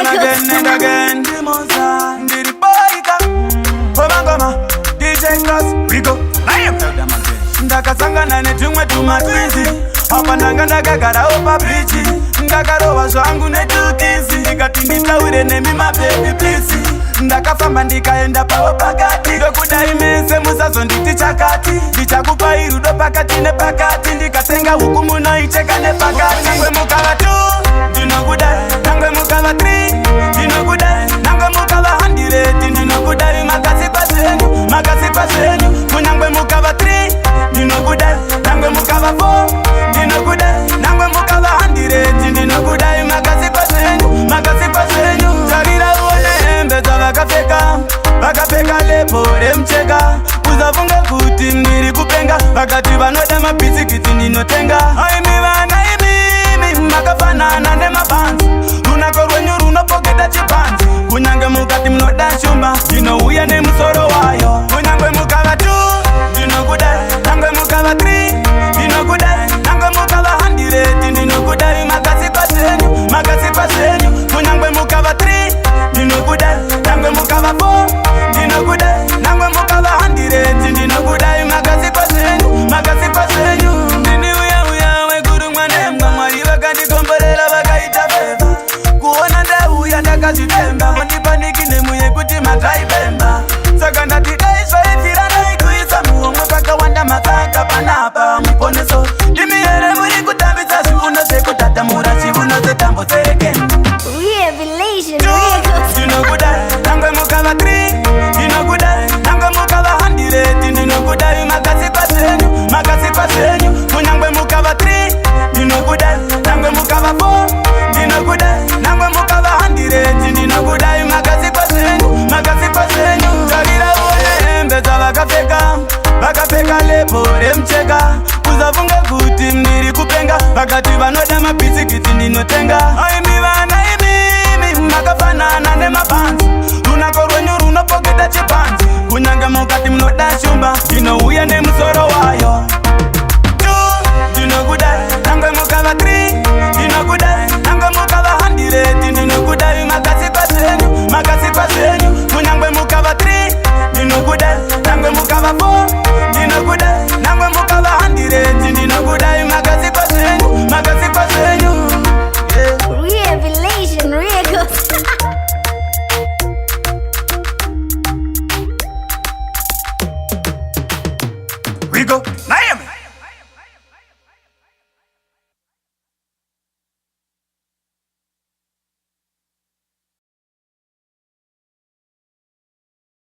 again and again. DJ Cross, we go. Ndakasangana netumwe tumatwizi apa ndanga ndakagara opa bridge ndakarova zvangu netukizi ndikati nditaure nemi mababy please ndakafamba ndikaenda pavo pakati ndokudai mese musazonditi chakati ndichakupai rudo pakati nepakati ndikatenga huku munoicheka nepakati nangwe mukava 2 ndinokudai nangwe mukava 3 ndinokudai nangwe mukava 100 ndinokudai makasikwa zvenyu kunyangwe mukava 3 ndinokudai nangwe mukava 4 ndinokudai nangwe mukava 100 ndinokudai makasikwa zvenyu tarira uone hembe dzavakapfeka lepo remcheka uzafunge kuti ndiri kupenga vakati vanoda mabhisikiti ndinotenga aimi vana imimi makafanana nemabanzi runako rwenyu runopoketa chipanzi kunyange mukati munoda shumba ndinouya nemusoro wayo kunyangwe mukava 2 ndinokudai nangwe mukava 3 ndinokudai nangwe mukava 100 ndinokudai makasikwa zvenyu kunyangwe mukava 3 ndinokudai nangwe mukava 4 ndinokudai nangwe mukava 100 ndinokudai makasikwa zvenyu ndiniuya weguru mwanemwa mwari vakandikomborera vakaita feva kuona ndauya ndakazvitemba mondipaniki nemuye kuti mataipemba saka ndati dai zvaifira ndaikuisa muhomwe pakawanda makaka panapa muponeso ndimi here muri kutambisa zviuno zvekutatamura chiuno zetambo dzerekeni ndinokudai nangwe mukava 3 ndinokudai nangwe mukava 100 ndinokudai makasikwa zvenyu kunyangwe mukava 3 ndinokudai nangwe mukava 4 ndinokudai nangwe mukava 100 ndinokudai makasikwa zvenyu tarira uone hembe dzavakapfeka lepo remcheka uzafunge kuti ndiri kupenga vakati vanoda mabhisikiti ndinotenga aimi vana imimi makafanana nemabanzi runako rwenyu runopoketa chipanzi kunyange mukati munoda shumba ndinouya nemusoro